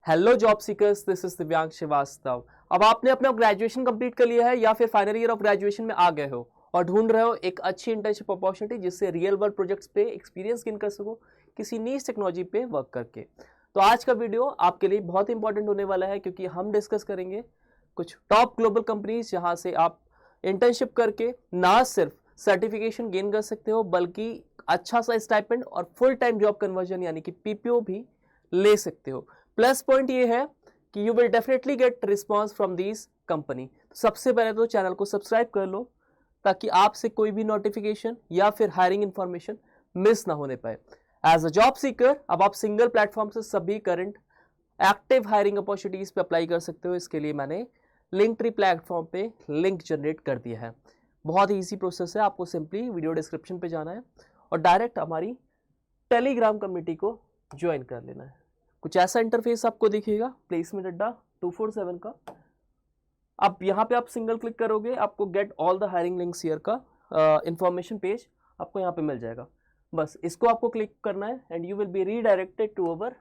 Hello job seekers, this is दिव्यांग श्रीवास्तव। अब आपने अपना ग्रेजुएशन कंप्लीट कर लिया है या फिर फाइनल ईयर ऑफ ग्रेजुएशन में आ गए हो और ढूंढ रहे हो एक अच्छी इंटर्नशिप अपॉर्चुनिटी जिससे रियल वर्ल्ड प्रोजेक्ट्स पे एक्सपीरियंस गेन कर सको किसी नीश टेक्नोलॉजी पे वर्क करके। तो आज का वीडियो आपके लिए बहुत इंपॉर्टेंट होने वाला है क्योंकि हम डिस्कस करेंगे कुछ टॉप ग्लोबल कंपनीज जहाँ से आप इंटर्नशिप करके ना सिर्फ सर्टिफिकेशन गेन कर सकते हो बल्कि अच्छा सा स्टाइपेंड और फुल टाइम जॉब कन्वर्जन यानी कि पीपीओ भी ले सकते हो। प्लस पॉइंट ये है कि you will definitely get response from this company. सबसे पहले तो चैनल को सब्सक्राइब कर लो ताकि आपसे कोई भी नोटिफिकेशन या फिर हायरिंग इंफॉर्मेशन मिस ना होने पाए। एज अ जॉब सीकर अब आप सिंगल प्लेटफॉर्म से सभी करंट एक्टिव हायरिंग अपॉर्चुनिटीज पे अप्लाई कर सकते हो। इसके लिए मैंने लिंकट्री प्लेटफॉर्म पे लिंक जनरेट कर दिया है। बहुत ही ईजी प्रोसेस है, आपको सिंपली वीडियो डिस्क्रिप्शन पे जाना है और डायरेक्ट हमारी टेलीग्राम कम्युनिटी को ज्वाइन कर लेना है। कुछ ऐसा इंटरफेस आपको दिखेगा प्लेसमेंट अड्डा 247 का। अब यहाँ पे आप सिंगल क्लिक करोगे, आपको gate all the hiring links here का इंफॉर्मेशन पेज आपको यहाँ पे मिल जाएगा। बस इसको आपको क्लिक करना है and you will be redirected to our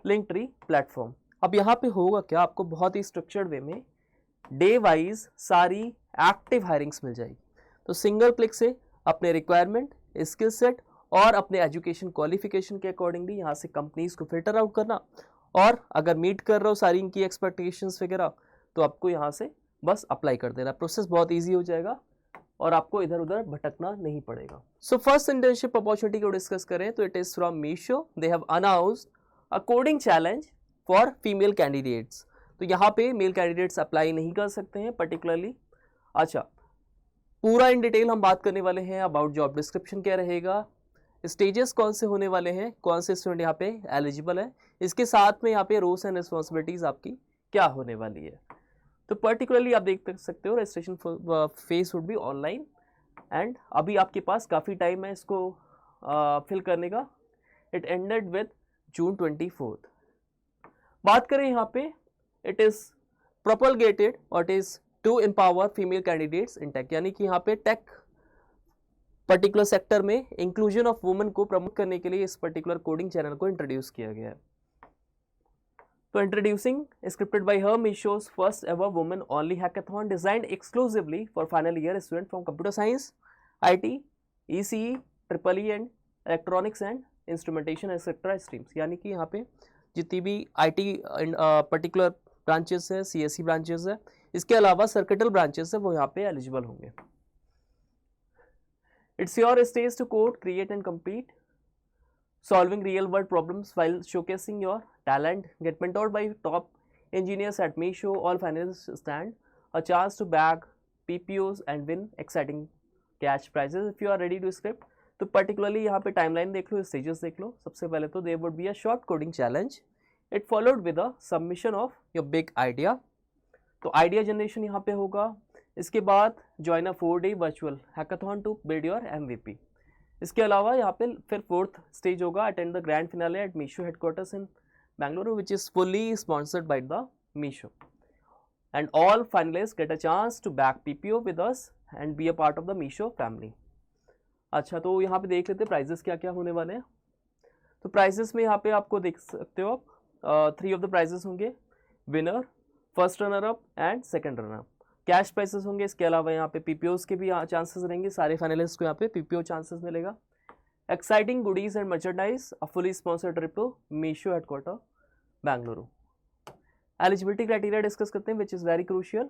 Linktree platform. अब यहाँ पे होगा क्या, आपको बहुत ही स्ट्रक्चर्ड वे में डे वाइज सारी एक्टिव हायरिंग्स मिल जाएगी। तो सिंगल क्लिक से अपने रिक्वायरमेंट, स्किल सेट और अपने एजुकेशन क्वालिफिकेशन के अकॉर्डिंगली यहाँ से कंपनीज को फिल्टर आउट करना और अगर मीट कर रहे हो सारी इनकी एक्सपेक्टेशंस वगैरह तो आपको यहाँ से बस अप्लाई कर देना। प्रोसेस बहुत ईजी हो जाएगा और आपको इधर उधर भटकना नहीं पड़ेगा। सो फर्स्ट इंटर्नशिप अपॉर्चुनिटी को डिस्कस करें तो it is from Meesho. They have announced a coding challenge for female candidates. तो यहाँ पे मेल कैंडिडेट्स अप्लाई नहीं कर सकते हैं पर्टिकुलरली। अच्छा, पूरा इन डिटेल हम बात करने वाले हैं। अबाउट जॉब डिस्क्रिप्शन क्या रहेगा, स्टेजेस कौन से होने वाले हैं, कौन से स्टूडेंट यहाँ पे एलिजिबल है, इसके साथ में यहाँ पे रोल्स एंड रिस्पॉन्सिबिलिटीज आपकी क्या होने वाली है। तो पर्टिकुलरली आप देख सकते हो registration face would be online and अभी आपके पास काफ़ी टाइम है इसको फिल करने का। It ended with June 24। बात करें यहाँ पे, इट इज़ प्रोपलगेटेड और it is to empower female candidates in tech, यानी कि यहाँ पे टेक पर्टिकुलर सेक्टर में इंक्लूजन ऑफ वुमेन को प्रमोट करने के लिए इस पर्टिकुलर कोडिंग चैनल को इंट्रोड्यूस किया गया है। तो introducing scripted by her, Meesho's first ever women only hackathon designed exclusively for final year student from computer science, IT, ECE, triple E and electronics and instrumentation etcetera streams. यानी कि यहाँ पे जितनी भी आईटी पर्टिकुलर ब्रांचेस है, CSC branches है, इसके अलावा सर्किटल ब्रांचेस है, वो यहाँ पे एलिजिबल होंगे। It's your stage to code, create and complete, solving real world problems while showcasing your talent. Get mentored by top engineers at Meesho. All finalists stand a chance to bag PPOs and win exciting cash prizes. If you are ready to script, तो particularly यहाँ पे timeline देख लो, stages देख लो। सबसे पहले तो there would be a short coding challenge. It followed with a submission of your big idea. तो idea generation यहाँ पे होगा। इसके बाद join a 4-day virtual hackathon to build your MVP. इसके अलावा यहाँ पे फिर फोर्थ स्टेज होगा, attend the grand finale at Meesho headquarters in Bengaluru which is fully sponsored by the Meesho and all finalist get a chance to back PPO with us and be a part of the Meesho family. अच्छा, तो यहाँ पे देख लेते हैं prices क्या क्या होने वाले हैं। तो प्राइजेस में यहाँ पे आपको देख सकते हो आप 3 ऑफ द प्राइजेस होंगे, winner, first runner up and second runner up. Cash prices होंगे। इसके अलावा यहाँ पे पीपीओस के भी चांसेस रहेंगे। सारे फाइनलिस्ट को यहाँ पे पीपीओ चांसेस मिलेगा। Exciting goodies and merchandise, a fully sponsored trip to Meesho headquarter Bengaluru. Eligibility criteria discuss करते हैं विच इज़ वेरी क्रूशियल।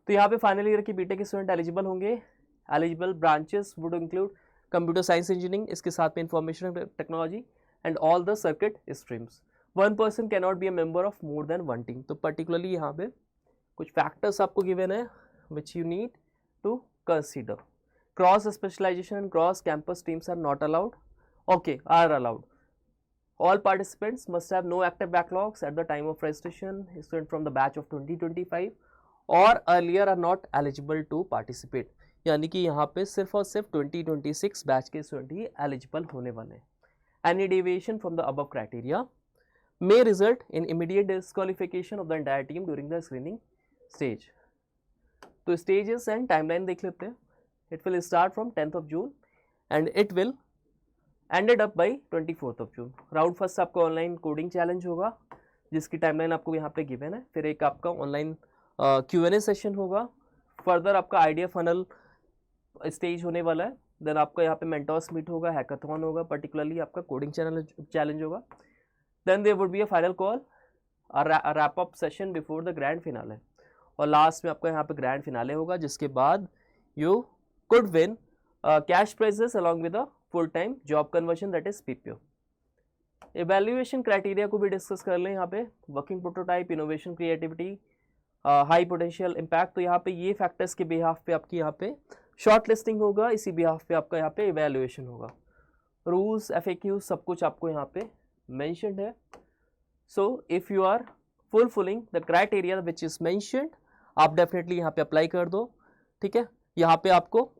तो यहाँ पे फाइनल ईयर की बीटेक स्टूडेंट एलिजिबल होंगे। Eligible branches would include computer science engineering, इसके साथ में information technology and all the circuit streams. 1 person cannot be a member of more than 1 team. तो particularly यहाँ पे कुछ फैक्टर्स आपको गिवन है which you need to consider. Cross specialization and cross campus teams are not allowed, okay, are allowed. All participants must have no active backlogs at the time of registration. Student from the batch of 2025 और earlier are not eligible to participate. यानी कि यहाँ पे सिर्फ और सिर्फ 2026 batch के student ही eligible होने वाले हैं। Any deviation from the above criteria may result in immediate disqualification of the entire team during the screening stage. तो stages and timeline देख लेते हैं। It will start from 10th of June and it will ended up by 24 June. Round first आपका online coding challenge होगा जिसकी timeline आपको यहाँ पे गिवन है। फिर एक आपका ऑनलाइन Q&A सेशन होगा। फर्दर आपका आइडिया फनल स्टेज होने वाला है। देन आपका यहाँ पे मेंटर्स मीट होगा, हैकाथॉन होगा, पर्टिकुलरली आपका कोडिंग चैलेंज होगा। Then there would be a final call, wrap up session before the grand finale, और लास्ट में आपका यहाँ पे ग्रैंड फिनाले होगा जिसके बाद you could win cash prizes along with a full time job conversion, that is PPO। Evaluation criteria को भी डिस्कस कर लें यहाँ पे। Working prototype, innovation, creativity, high potential impact. तो यहाँ पे ये फैक्टर्स के बिहाफ पे आपकी यहाँ पे शॉर्ट लिस्टिंग होगा, इसी बिहाफ पे आपका यहाँ पे इवेल्युएशन होगा। रूल्स, FAQ सब कुछ आपको यहाँ पे मेंशन्ड है। So if you are fulfilling the criteria which is mentioned, आप डेफिनेटली यहाँ पे अप्लाई कर दो, ठीक है। यहाँ पे आपको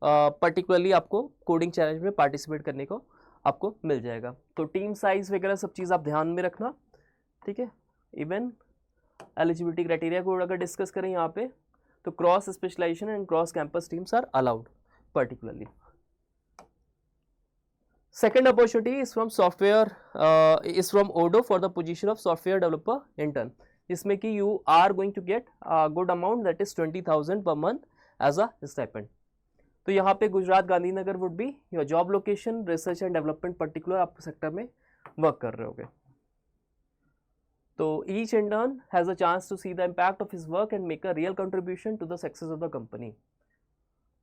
पर्टिकुलरली आपको कोडिंग चैलेंज में पार्टिसिपेट करने को आपको मिल जाएगा। तो टीम साइज वगैरह सब चीज़ आप ध्यान में रखना, ठीक है। इवन एलिजिबिलिटी क्राइटेरिया को अगर डिस्कस करें यहाँ पे, तो cross specialization and cross campus teams are allowed particularly. Second opportunity is from Odoo for the position of software developer intern, जिसमें कि you are going to get a good amount, that is 20,000 per month as a stipend। तो यहाँ पे Gujarat Gandhinagar would be your job location. Research and development particular आप sector में work कर रहे होगे। तो each intern has a chance to see the impact of his work and make a real contribution to the success of the company.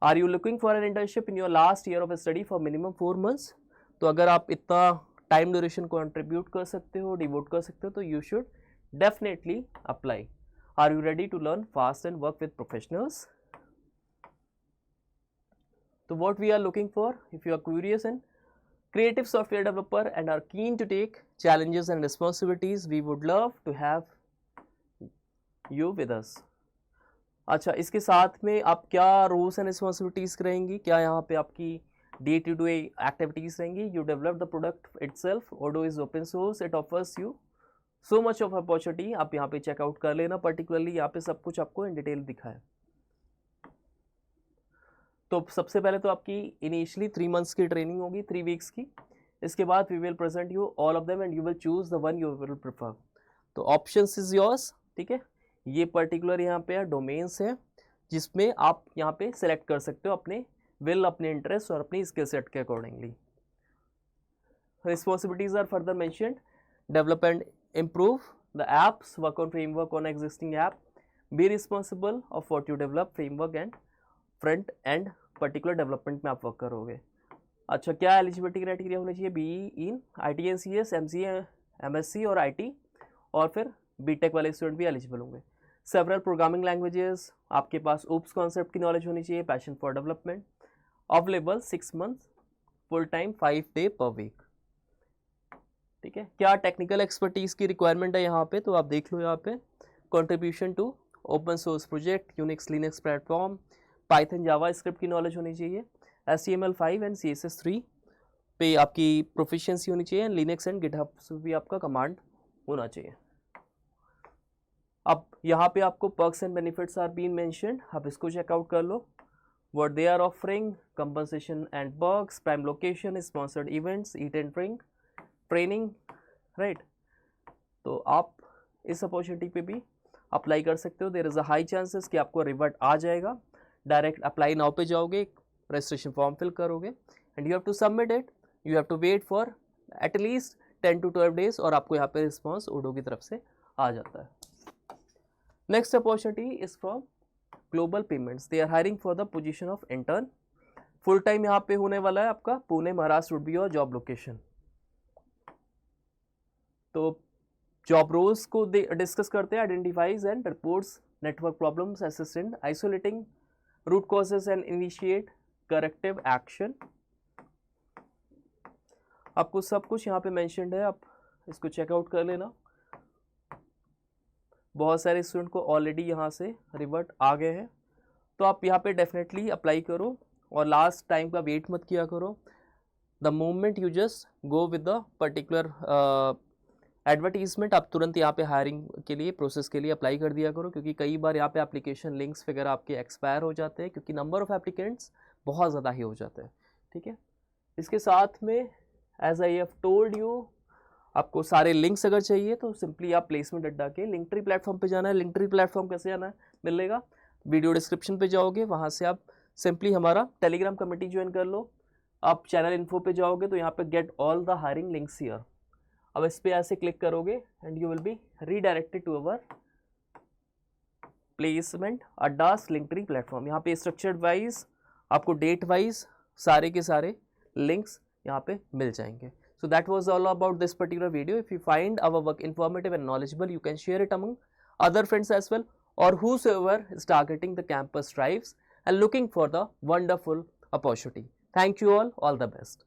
Are you looking for an internship in your last year of study for minimum 4 months? तो अगर आप इतना time duration contribute कर सकते हो, devote कर सकते हो, तो you should definitely apply. Are you ready to learn fast and work with professionals? So what we are looking for, if you are curious and creative software developer and are keen to take challenges and responsibilities, we would love to have you with us। अच्छा, इसके साथ में आप क्या roles and responsibilities रहेंगी, क्या यहाँ पे आपकी डे टू डे एक्टिविटीज रहेंगी? You develop the product itself. Odoo is open source, it offers you so much of opportunity. आप यहाँ पे चेकआउट कर लेना, पर्टिकुलरली यहाँ पे सब कुछ आपको इन डिटेल दिखा है। तो सबसे पहले तो आपकी इनिशियली 3 months की ट्रेनिंग होगी, 3 weeks की। इसके बाद we will present you all of them and you will choose the one you will prefer. तो ऑप्शंस इज योर्स, ठीक है। ये पर्टिकुलर यहाँ पे डोमेन्स है जिसमें आप यहाँ पे सिलेक्ट कर सकते हो अपने विल, अपने इंटरेस्ट और अपनी स्किल सेट के accordingly. Responsibilities are further mentioned, develop and improve the apps, work on framework on existing app, be responsible of what you develop framework and front end particular development में आप work करोगे। अच्छा, क्या eligibility criteria होना चाहिए? BE in ITNCS, MCA, MSc और IT, और फिर BTech वाले स्टूडेंट भी एलिजिबल होंगे। सेवरल प्रोग्रामिंग लैंग्वेजेस, आपके पास OOPS कॉन्सेप्ट की नॉलेज होनी चाहिए, passion for development, available 6 months, full time 5 day per week, ठीक है। क्या टेक्निकल एक्सपर्टीज की रिक्वायरमेंट है यहाँ पे? तो आप देख लो यहाँ पे, contribution to open source project, Unix Linux platform, Python Java script की नॉलेज होनी चाहिए, HTML5 एंड CSS3 पे आपकी प्रोफिशिएंसी होनी चाहिए, लिनक्स एंड गिटहब से भी आपका कमांड होना चाहिए। अब यहाँ पे आपको perks and benefits are been mentioned, आप इसको चेकआउट कर लो। What they are offering, compensation and perks, prime location, sponsored events, eat and drink, training, right. तो आप इस अपॉर्चुनिटी पे भी अप्लाई कर सकते हो। There is a high chances कि आपको रिवर्ट आ जाएगा। डायरेक्ट अप्लाई नाउ पे जाओगे, रजिस्ट्रेशन फॉर्म फिल करोगे and you have to submit it. You have to wait for at least 10 to 12 days और आपको यहाँ पे रिस्पॉन्स ओडो की तरफ से आ जाता है। Next opportunity is from global payments, they are hiring for the position of intern. Full time यहाँ पे होने वाला है आपका, Pune Maharashtra would be your job location. तो जॉब रोल्स को डिस्कस करते हैं। Identifies and reports network problems, assistant isolating root causes and initiate corrective action। आपको सब कुछ यहाँ पे मेंशन्ड है, आप इसको चेकआउट कर लेना। बहुत सारे स्टूडेंट को ऑलरेडी यहाँ से रिवर्ट आ गए हैं, तो आप यहाँ पे डेफिनेटली अप्लाई करो और लास्ट टाइम का वेट मत किया करो। The moment you just go with the particular advertisement, आप तुरंत यहाँ पे हायरिंग के लिए प्रोसेस के लिए अप्लाई कर दिया करो, क्योंकि कई बार यहाँ पे एप्लीकेशन लिंक्स वगैरह आपके एक्सपायर हो जाते हैं, क्योंकि नंबर ऑफ़ एप्लीकेंट्स बहुत ज़्यादा ही हो जाते हैं, ठीक है। इसके साथ में as I have told you, आपको सारे लिंक्स अगर चाहिए तो सिंपली आप प्लेसमेंट अड्डा के लिंकट्री प्लेटफॉर्म पे जाना है। लिंकट्री प्लेटफॉर्म कैसे जाना है, मिलेगा वीडियो डिस्क्रिप्शन पे जाओगे, वहाँ से आप सिंपली हमारा टेलीग्राम कमेटी ज्वाइन कर लो। आप चैनल इन्फो पे जाओगे तो यहाँ पे get all the hiring links here, अब इस पे ऐसे क्लिक करोगे and you will be redirected to our placement Adda's Linktree platform. यहाँ पे स्ट्रक्चर्ड वाइज आपको डेट वाइज सारे के सारे लिंक्स यहाँ पे मिल जाएंगे। So that was all about this particular video. If you find our work informative and knowledgeable, you can share it among other friends as well, or whosoever is targeting the campus drives and looking for the wonderful opportunity. Thank you all the best.